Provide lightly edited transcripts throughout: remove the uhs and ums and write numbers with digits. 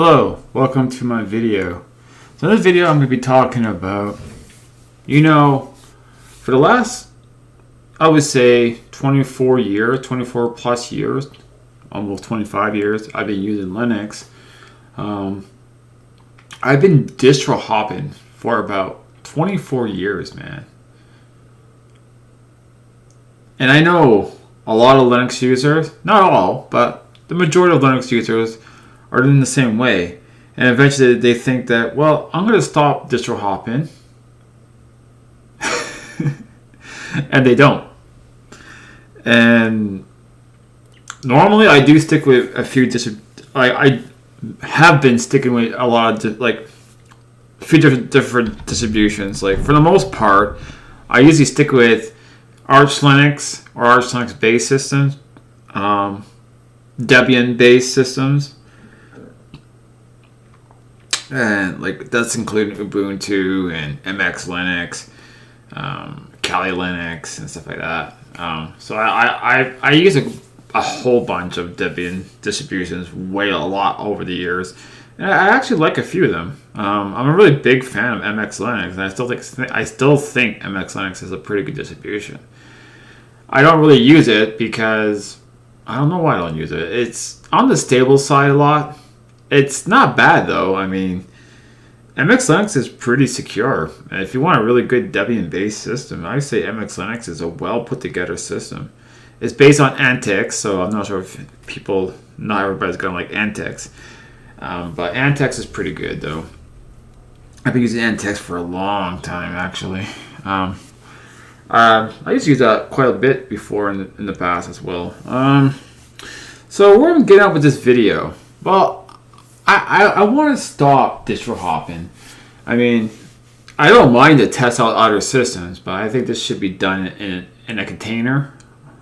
Hello, welcome to my video. So in this video I'm going to be talking about, for the last, I would say 24 plus years, almost 25 years, I've been using Linux. I've been distro hopping for about 24 years, man. And I know a lot of Linux users, not all, but the majority of Linux users are in the same way. And eventually they think that, well, I'm going to stop distro hopping. And they don't. And normally I do stick with a few I have been sticking with a lot of few different distributions. Like for the most part, I usually stick with Arch Linux or Arch Linux based systems, Debian based systems, and that's including Ubuntu and MX Linux, Kali Linux and stuff like that. So I use a whole bunch of Debian distributions a lot over the years. And I actually like a few of them. I'm a really big fan of MX Linux, and I still think MX Linux is a pretty good distribution. I don't really use it because I don't know why I don't use it. It's on the stable side a lot. It's not bad though. I mean, MX Linux is pretty secure. And if you want a really good Debian-based system, I say MX Linux is a well put together system. It's based on Antex, so I'm not sure if not everybody's gonna like Antex. But Antex is pretty good though. I've been using Antex for a long time actually. I used to use that quite a bit before in the past as well. So we're gonna get out with this video. Well, I want to stop distro hopping. I mean, I don't mind to test out other systems, but I think this should be done in a container,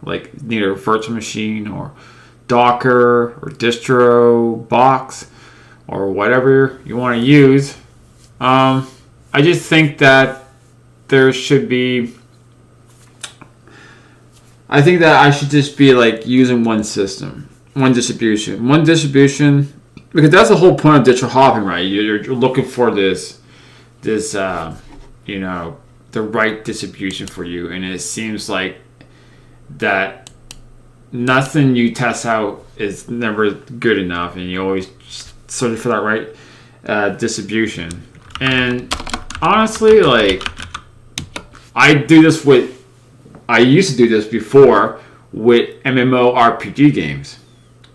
like either a virtual machine or Docker or distro box or whatever you want to use. I just think that there should be. I think that I should just be using one system, one distribution, because that's the whole point of distro hopping, right? You're looking for this, the right distribution for you, and it seems like that nothing you test out is never good enough, and you always search for that right distribution. And honestly, I used to do this before with MMORPG games.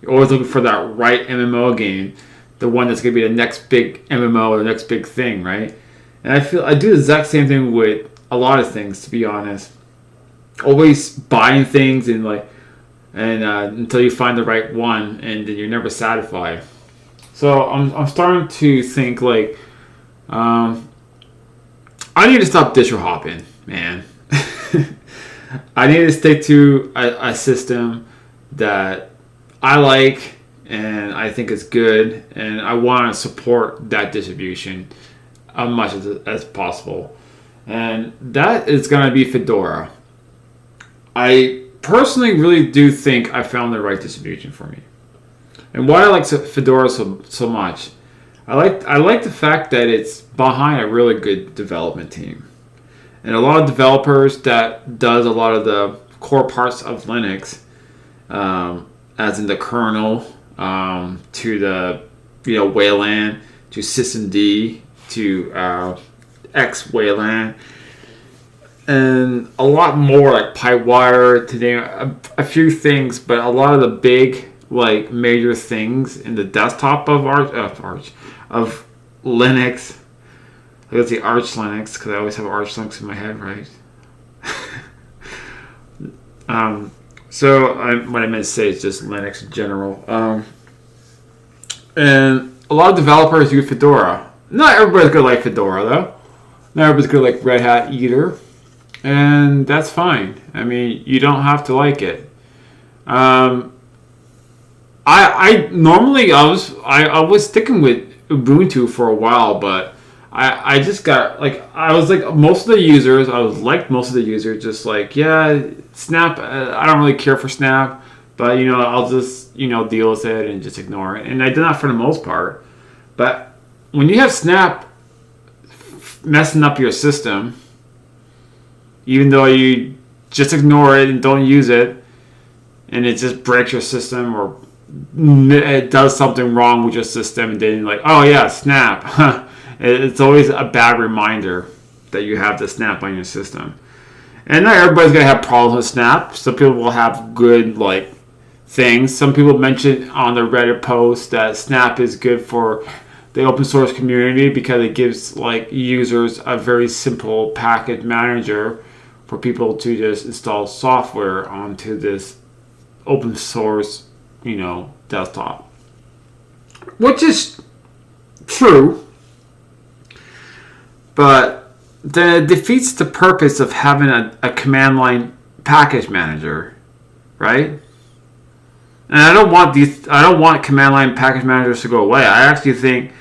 You're always looking for that right MMO game, the one that's going to be the next big MMO or the next big thing, right? And I do the exact same thing with a lot of things, to be honest. Always buying things until you find the right one, and then you're never satisfied. So I'm starting to think I need to stop distro hopping, man. I need to stick to a system that I like and I think is good, and I want to support that distribution as much as possible. And that is going to be Fedora. I personally really do think I found the right distribution for me. And why I like Fedora so much, I like the fact that it's behind a really good development team. And a lot of developers that does a lot of the core parts of Linux, as in the kernel, to the WLAN, to systemd, to X WLAN, and a lot more like Pipewire, to name a few things, but a lot of the big major things in the desktop of Linux. Let's see, Arch Linux, because I always have Arch Linux in my head, right? So what I meant to say is just Linux in general. And a lot of developers use Fedora. Not everybody's going to like Fedora, though. Not everybody's going to like Red Hat either. And that's fine. I mean, you don't have to like it. I was sticking with Ubuntu for a while, but I just got most of the users. I was like most of the users, just Snap. I don't really care for Snap, but I'll just deal with it and just ignore it. And I did that for the most part. But when you have Snap messing up your system, even though you just ignore it and don't use it, and it just breaks your system or it does something wrong with your system, and then you're like, oh yeah, Snap. It's always a bad reminder that you have the Snap on your system. And not everybody's gonna have problems with Snap. Some people will have good things. Some people mention on the Reddit post that Snap is good for the open source community because it gives users a very simple package manager for people to just install software onto this open source, desktop. Which is true, but that defeats the purpose of having a command line package manager, right? And I don't want command line package managers to go away. I actually think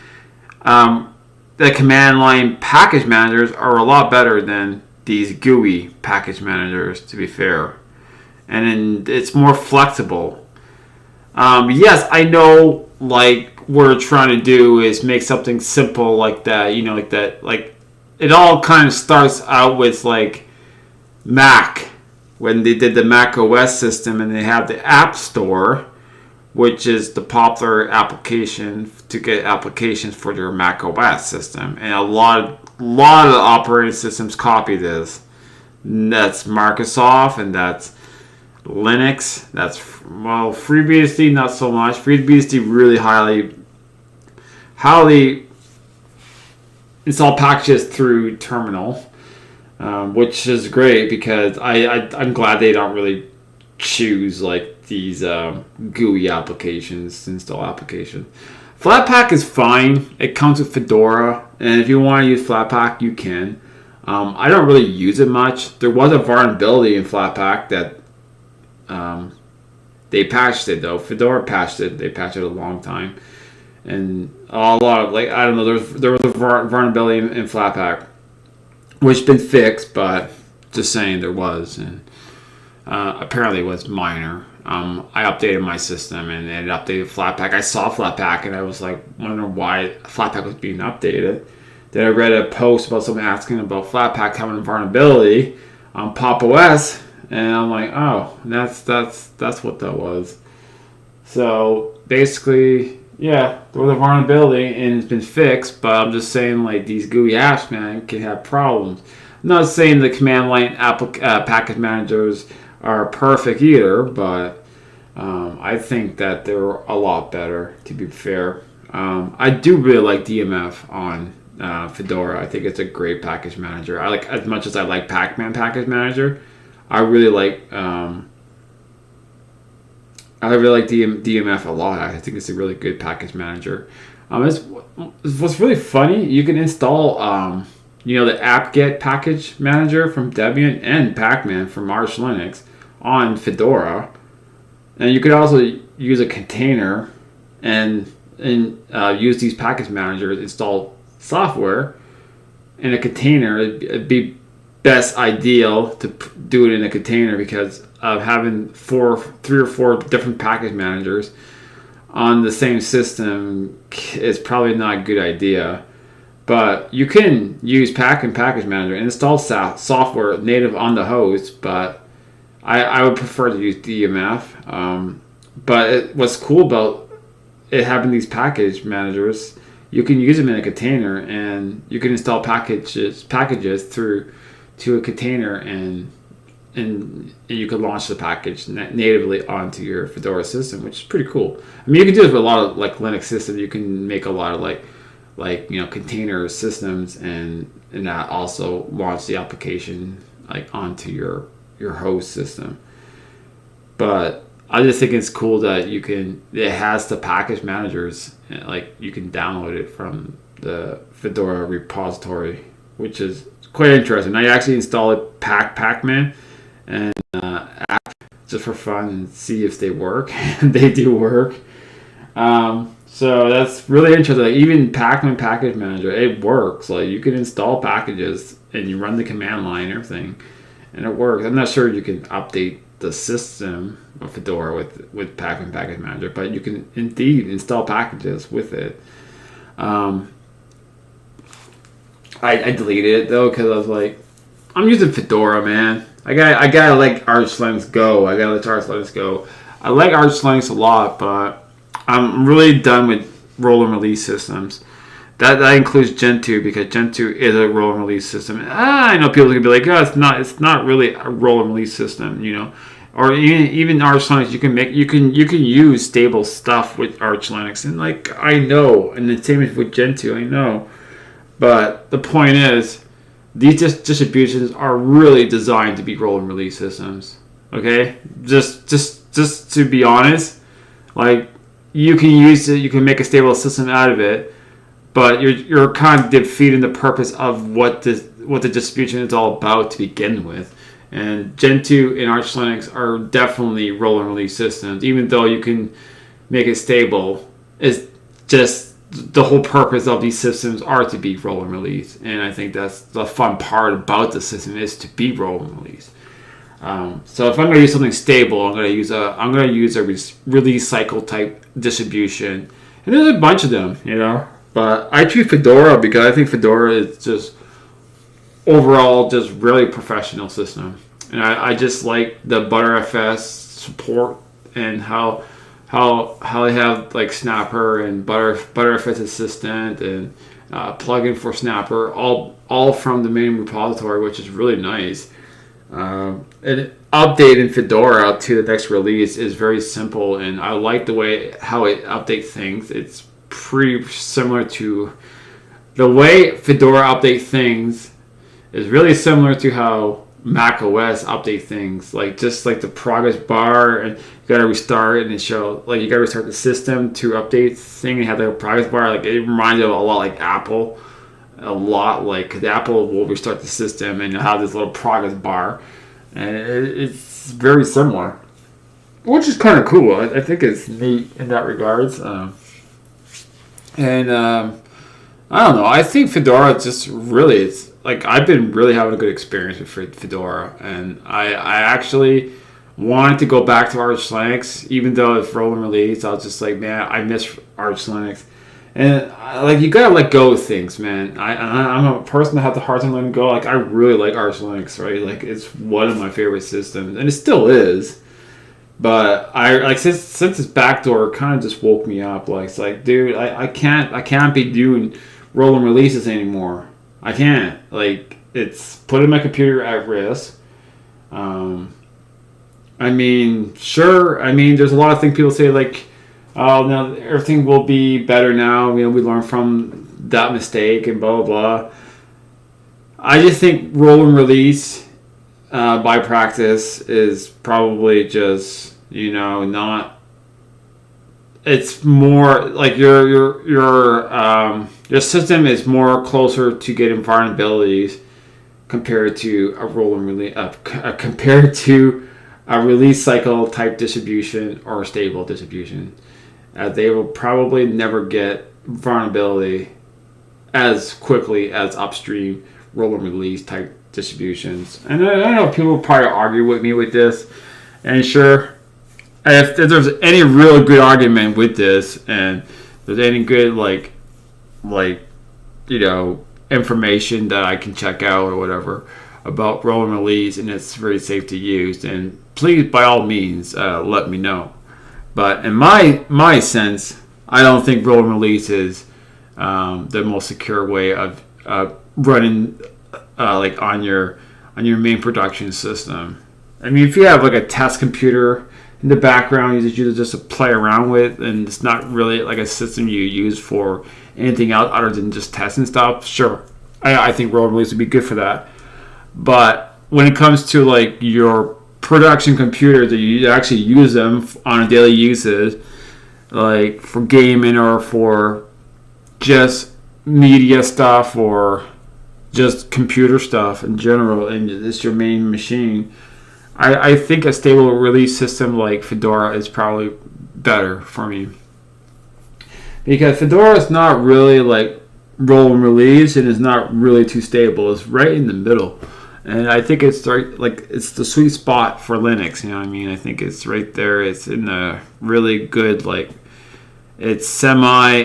the command line package managers are a lot better than these GUI package managers, to be fair. And it's more flexible. Yes, I know, what we're trying to do is make something simple like that, it all kind of starts out with, Mac, when they did the Mac OS system, and they have the App Store, which is the popular application to get applications for your Mac OS system. And a lot of operating systems copy this. And that's Microsoft, and that's Linux. That's, FreeBSD, not so much. FreeBSD really highly install packages through terminal, which is great because I'm glad they don't really choose these GUI applications to install applications. Flatpak is fine. It comes with Fedora, and if you want to use Flatpak, you can. I don't really use it much. There was a vulnerability in Flatpak that they patched it though. Fedora patched it. They patched it a long time, and a lot of I don't know. There was a vulnerability in Flatpak, which been fixed, but just saying there was, and apparently it was minor. I updated my system and it updated Flatpak. I saw Flatpak and I was wondering why Flatpak was being updated. Then I read a post about someone asking about Flatpak having a vulnerability on Pop! OS, and I'm like, oh, that's what that was. So basically, yeah, there was a vulnerability and it's been fixed, but I'm just saying these GUI apps, man, can have problems. I'm not saying the command line package managers are perfect either, but I think that they're a lot better, to be fair. I do really like DMF on Fedora. I think it's a great package manager. As much as I like Pacman package manager, I really like DMF a lot. I think it's a really good package manager. What's really funny, you can install the apt-get package manager from Debian and Pacman from Arch Linux on Fedora, and you could also use a container and use these package managers, install software in a container. It'd be best ideal to do it in a container because of having 3 or 4 different package managers on the same system is probably not a good idea. But you can use package manager and install software native on the host, but I would prefer to use DMF. But what's cool about it having these package managers, you can use them in a container, and you can install packages through to a container, and you can launch the package natively onto your Fedora system, which is pretty cool. I mean, you can do this with a lot of Linux systems. You can make a lot of container systems, and that also launch the application onto your host system. But I just think it's cool that it has the package managers, you can download it from the Fedora repository, which is quite interesting. I actually installed Pacman and app just for fun and see if they work. They do work. So that's really interesting. Even Pacman package manager, it works. You can install packages and you run the command line and everything, and it works. I'm not sure you can update the system of Fedora with Pacman package manager, but you can indeed install packages with it. Um, I deleted it though because I was like, I'm using Fedora, man. I gotta let Arch Linux go. I gotta let Arch Linux go. I like Arch Linux a lot, but I'm really done with roll and release systems. That includes Gentoo because Gentoo is a roll and release system. I know people can be like, oh, it's not really a roll and release system, Or even Arch Linux, you can use stable stuff with Arch Linux, and like I know, and the same with Gentoo, I know. But the point is, these distributions are really designed to be roll and release systems. Okay, just to be honest, like you can use it, you can make a stable system out of it, but you're kind of defeating the purpose of what the distribution is all about to begin with. And Gentoo and Arch Linux are definitely roll and release systems, even though you can make it stable. It's just the whole purpose of these systems are to be roll and release, and I think that's the fun part about the system is to be roll and release. So if I'm going to use something stable, I'm going to use a release cycle type distribution, and there's a bunch of them, But I choose Fedora because I think Fedora is just overall just really professional system, and I just like the ButterFS support and how they have like Snapper and ButterFS Assistant and plugin for Snapper all from the main repository, which is really nice. And updating Fedora to the next release is very simple, and I like the way how it updates things. It's pretty similar to the way Fedora updates things is really similar to how Mac OS update things, like just like the progress bar, and you gotta restart and it show like you gotta restart the system to update thing and have the progress bar. Like it reminds you a lot like Apple, a lot like cause Apple will restart the system and have this little progress bar, and it's very similar, which is kind of cool. I think it's neat in that regards. I don't know. I think Fedora just really it's like I've been really having a good experience with Fedora, and I actually wanted to go back to Arch Linux, even though it's roll and release. I was just like, man, I miss Arch Linux, and like you gotta let go of things, man. I'm a person that has a hard time letting go. Like I really like Arch Linux, right? Like it's one of my favorite systems, and it still is. But I like since this backdoor kind of just woke me up. Like it's like, dude, I can't be doing roll and releases anymore. I can't. Like it's putting my computer at risk. I mean, sure. I mean, there's a lot of things people say like, oh, now everything will be better now. We learned from that mistake and blah blah blah. I just think roll and release by practice is probably just not. It's more like your system is more closer to getting vulnerabilities compared to a roll and release compared to a release cycle type distribution or a stable distribution. They will probably never get vulnerability as quickly as upstream roll and release type distributions. And I know people will probably argue with me with this, and sure, if there's any real good argument with this, and there's any good like information that I can check out or whatever about roll and release, and it's very safe to use, then please by all means let me know. But in my sense, I don't think roll and release is the most secure way of running like on your main production system. I mean, if you have like a test computer in the background you just to play around with, and it's not really like a system you use for anything else other than just testing stuff, sure, I think roll and release would be good for that. But when it comes to like your production computers that you actually use them on a daily uses, like for gaming or for just media stuff or just computer stuff in general, and it's your main machine, I think a stable release system like Fedora is probably better for me, because Fedora is not really like roll and release and is not really too stable. It's right in the middle, and I think it's right, like it's the sweet spot for Linux. You know what I mean? I think it's right there. It's in a really good, like it's semi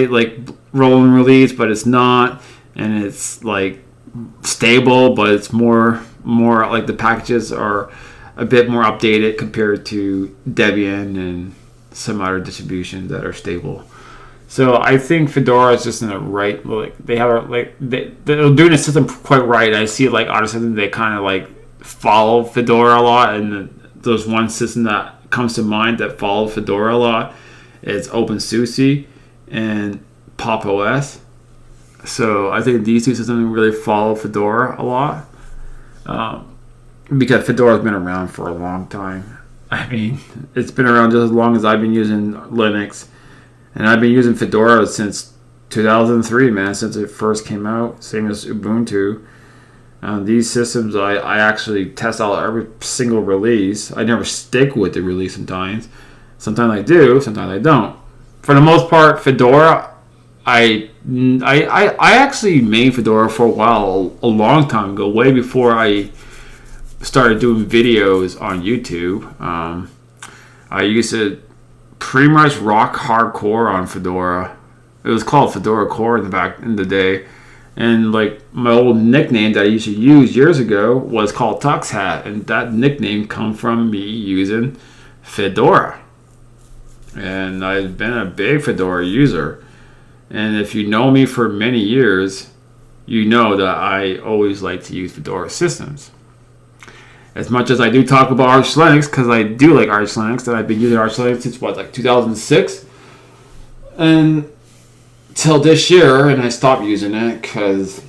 like rolling release, but it's not, and it's like stable, but it's more like the packages are a bit more updated compared to Debian and some other distributions that are stable. So I think Fedora is just in the right, like they have like they're doing the system quite right. I see like other systems they kind of like follow Fedora a lot, and there's one system that comes to mind that follows Fedora a lot. It's OpenSUSE and Pop! OS. So I think these two systems really follow Fedora a lot, because Fedora's been around for a long time. I mean, it's been around just as long as I've been using Linux. And I've been using Fedora since 2003, man, since it first came out, same as Ubuntu. These systems, I actually test out every single release. I never stick with the release sometimes. Sometimes I do, sometimes I don't. For the most part, Fedora, I actually made Fedora for a while, a long time ago, way before I started doing videos on YouTube. I used to pretty much rock hardcore on Fedora. It was called Fedora Core in the day, and like my old nickname that I used to use years ago was called Tux Hat, and that nickname come from me using Fedora. And I've been a big Fedora user, and if you know me for many years, you know that I always like to use Fedora systems. As much as I do talk about Arch Linux, because I do like Arch Linux, and I've been using Arch Linux since like 2006, and till this year, and I stopped using it because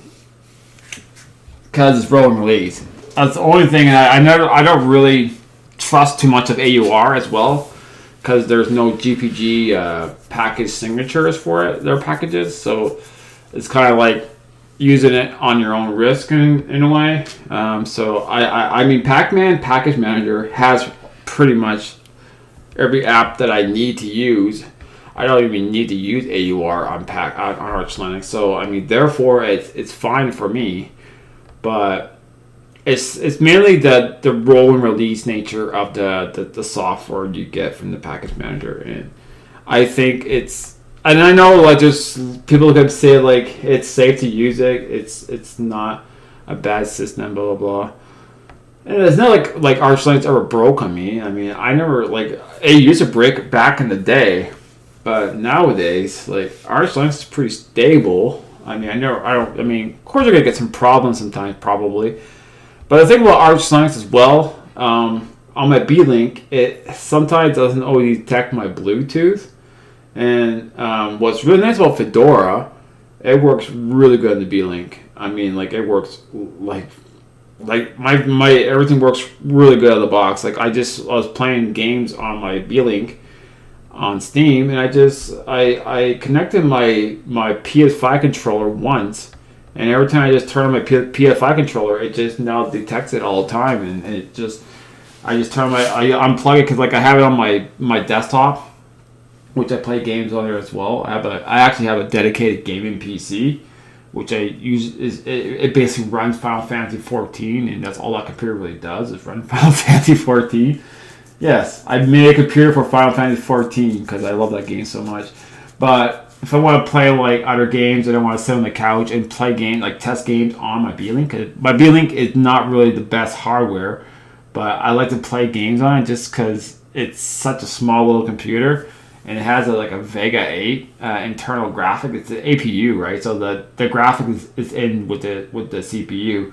it's rolling release. That's the only thing. And I don't really trust too much of AUR as well, because there's no GPG package signatures for it. Their packages, so it's kind of like using it on your own risk in a way. So I mean, Pacman Package Manager has pretty much every app that I need to use. I don't even need to use AUR on Arch Linux. So I mean, therefore it's fine for me. But it's mainly the roll and release nature of the software you get from the package manager, and I think it's. And I know, like, just people can say like it's safe to use it. It's not a bad system, blah blah blah. And it's not like Arch Linux ever broke on me. I mean, I never like it used to break back in the day, but nowadays like Arch Linux is pretty stable. I mean, I mean, of course you're gonna get some problems sometimes, probably. But the thing about Arch Linux as well, on my B-Link, it sometimes doesn't always detect my Bluetooth. And what's really nice about Fedora, it works really good in the B-Link. I mean, like, it works like my everything works really good out of the box. Like, I was playing games on my B-Link on Steam, and I connected my PS5 controller once, and every time I just turn on my PS5 controller, it just now detects it all the time, and I just turn I unplug it because like I have it on my desktop, which I play games on there as well. I actually have a dedicated gaming PC, which I use. It basically runs Final Fantasy 14, and that's all that computer really does is run Final Fantasy 14. Yes, I made a computer for Final Fantasy 14 because I love that game so much. But if I want to play like other games and I want to sit on the couch and play games, like test games on my B-Link, because my B-Link is not really the best hardware, but I like to play games on it just because it's such a small little computer. And it has a Vega 8 internal graphic. It's an APU, right? So the graphic is in with the CPU.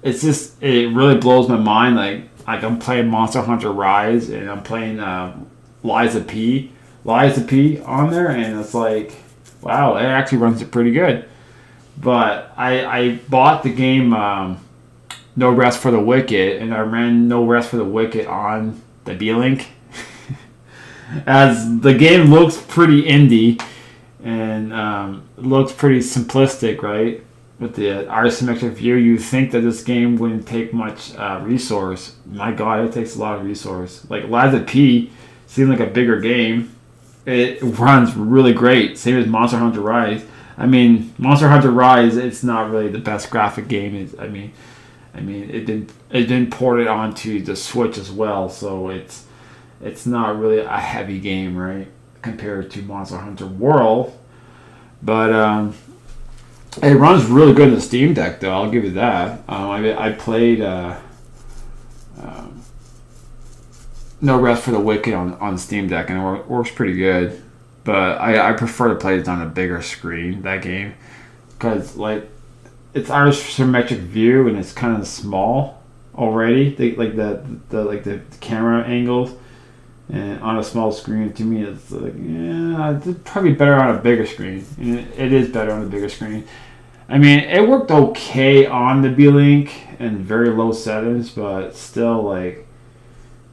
It's just, it really blows my mind. Like I'm playing Monster Hunter Rise, and I'm playing Liza P on there, and it's like, wow, it actually runs it pretty good. But I bought the game No Rest for the Wicked, and I ran No Rest for the Wicked on the B-Link. As the game looks pretty indie and looks pretty simplistic, right? With the isometric view, you think that this game wouldn't take much resource. My God, it takes a lot of resource. Like Liza P seemed like a bigger game. It runs really great. Same as Monster Hunter Rise. I mean, Monster Hunter Rise, it's not really the best graphic game. It didn't port it onto the Switch as well, so it's not really a heavy game, right? Compared to Monster Hunter World. But it runs really good in the Steam Deck, though. I'll give you that. I played No Rest for the Wicked on Steam Deck, and it works pretty good. But I prefer to play it on a bigger screen, that game, because like it's isometric view and it's kind of small already. The camera angles, and on a small screen, to me, it's like, yeah, it's probably better on a bigger screen. And it is better on a bigger screen. I mean, it worked okay on the B-Link and very low settings, but still, like,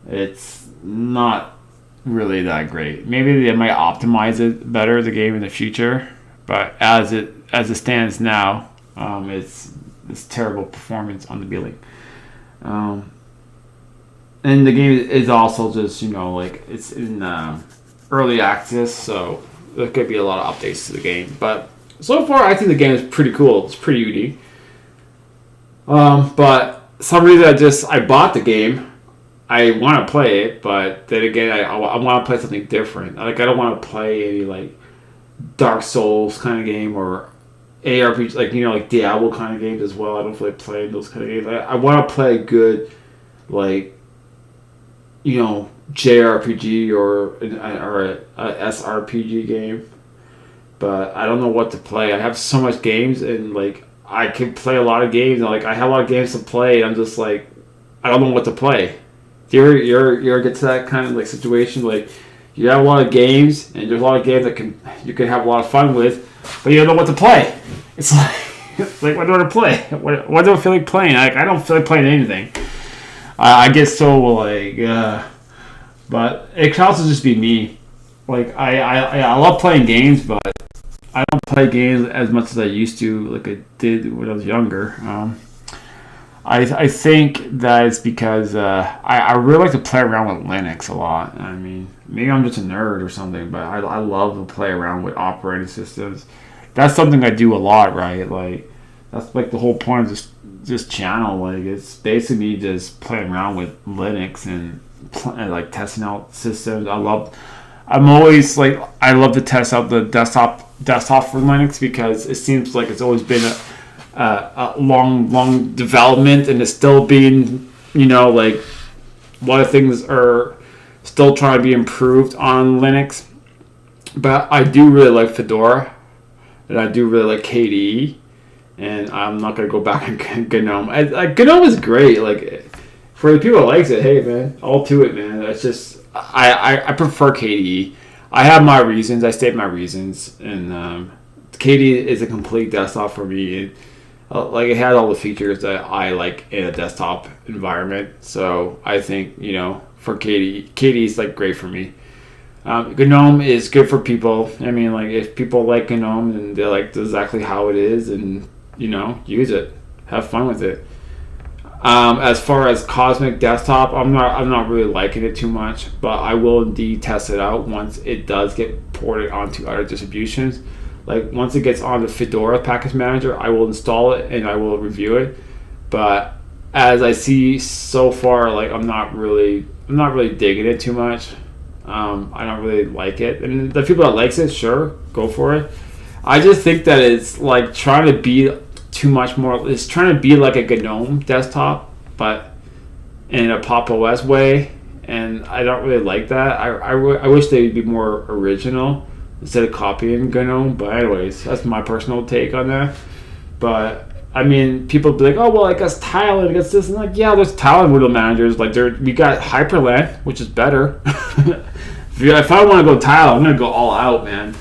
it's not really that great. Maybe they might optimize it better, the game, in the future, but as it stands now, it's terrible performance on the B-Link. And the game is also just, like, it's in early access, so there could be a lot of updates to the game. But so far, I think the game is pretty cool. It's pretty unique. But some reason I bought the game. I want to play it, but then again, I want to play something different. Like, I don't want to play any, like, Dark Souls kind of game or ARPG, like Diablo kind of games as well. I don't feel like playing those kind of games. I want to play a good, like, JRPG or a SRPG game, but I don't know what to play. I have so much games, and like I can play a lot of games, and like I have a lot of games to play, and I'm just like, I don't know what to play. Do you ever get to that kind of like situation? Like, you have a lot of games, and there's a lot of games that you can have a lot of fun with, but you don't know what to play. It's like what do I play? What do I feel like playing? I don't feel like playing anything. I get so like, but it can also just be me. Like, I love playing games, but I don't play games as much as I used to, like I did when I was younger. I think that it's because I really like to play around with Linux a lot. I mean, maybe I'm just a nerd or something, but I love to play around with operating systems. That's something I do a lot, right? Like, that's like the whole point of this channel. Like, it's basically me just playing around with Linux and like testing out systems. I love to test out the desktop for Linux, because it seems like it's always been a long development, and it's still being, like, a lot of things are still trying to be improved on Linux. But I do really like Fedora, and I do really like KDE, and I'm not going to go back on GNOME. GNOME is great. Like, for the people that likes it, hey, man, all to it, man. It's just, I prefer KDE. I have my reasons. I state my reasons. And KDE is a complete desktop for me. Like, it has all the features that I like in a desktop environment. So I think, for KDE is, like, great for me. GNOME is good for people. I mean, like, if people like GNOME and they like exactly how it is, and, use it. Have fun with it. As far as Cosmic Desktop, I'm not really liking it too much, but I will indeed test it out once it does get ported onto other distributions. Like, once it gets on the Fedora package manager, I will install it and I will review it. But as I see so far, like, I'm not really digging it too much. I don't really like it, and the people that likes it, sure, go for it. I just think that it's like trying to be too much more. It's trying to be like a GNOME desktop, but in a Pop! OS way, and I don't really like that. I wish they'd be more original instead of copying GNOME. But anyways, that's my personal take on that. But I mean, people be like, oh, well, I guess Thailand, I guess this, and like, yeah, there's Thailand window managers. Like, we got Hyperland, which is better. If I want to go Thailand, I'm gonna go all out, man.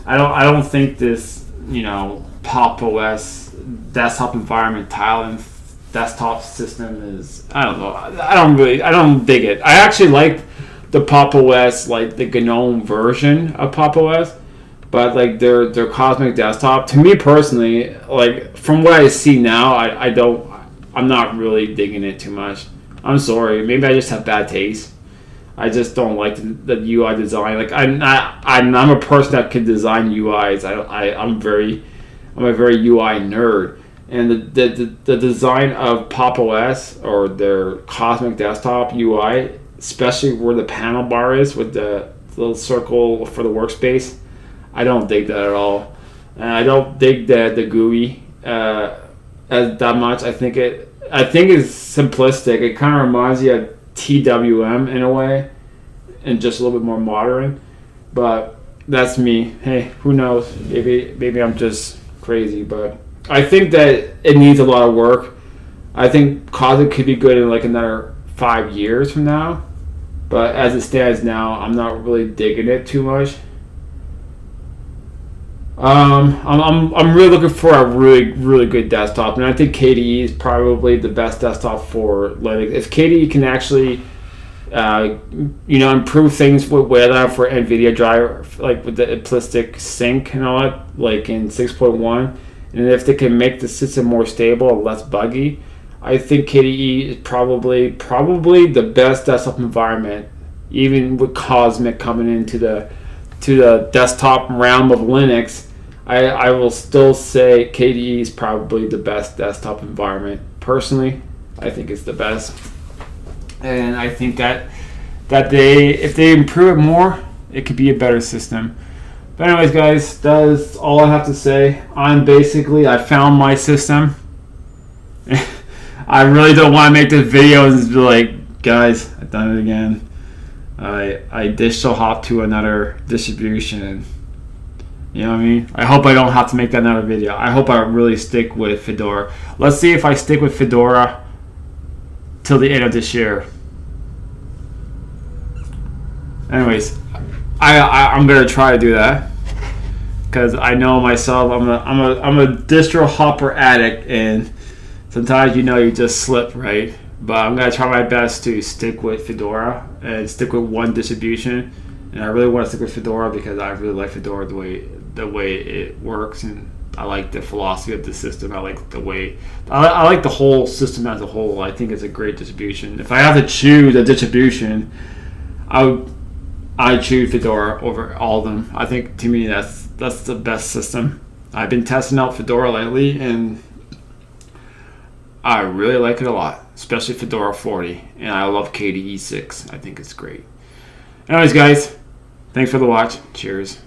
I don't think this, Pop! OS desktop environment Thailand desktop system is, I don't know. I don't dig it. I actually like the Pop! OS, like the GNOME version of Pop! OS. But like their Cosmic Desktop, to me personally, like from what I see now, I'm not really digging it too much. I'm sorry, maybe I just have bad taste. I just don't like the UI design. Like, I'm a person that can design UIs. I'm a very UI nerd, and the design of Pop! OS or their Cosmic Desktop UI, especially where the panel bar is with the little circle for the workspace, I don't dig that at all. and I don't dig the GUI as that much. I think it's simplistic. It kind of reminds you of TWM in a way, and just a little bit more modern. But that's me. Hey, who knows? Maybe I'm just crazy, but I think that it needs a lot of work. I think Cosmic could be good in like another 5 years from now, but as it stands now, I'm not really digging it too much. I'm really looking for a really good desktop, and I think KDE is probably the best desktop for Linux. If KDE can actually, improve things with for NVIDIA driver, like with the implicit sync and all that, like in 6.1, and if they can make the system more stable and less buggy, I think KDE is probably the best desktop environment, even with Cosmic coming into the desktop realm of Linux. I will still say KDE is probably the best desktop environment. Personally, I think it's the best, and I think that if they improve it more, it could be a better system. But anyways, guys, that's all I have to say. I found my system. I really don't want to make this video and be like, guys, I've done it again. I distro hop to another distribution. You know what I mean? I hope I don't have to make that another video. I hope I really stick with Fedora. Let's see if I stick with Fedora till the end of this year. Anyways, I'm gonna try to do that because I know myself. I'm a distro hopper addict, and sometimes you just slip, right? But I'm gonna try my best to stick with Fedora and stick with one distribution. And I really want to stick with Fedora because I really like Fedora the way it works, and I like the philosophy of the system. I like the way I like the whole system as a whole. I think it's a great distribution. If I have to choose a distribution, I choose Fedora over all of them. I think to me that's the best system. I've been testing out Fedora lately, and I really like it a lot, especially Fedora 40, and I love KDE 6. I think it's great. Anyways, guys, thanks for the watch. Cheers.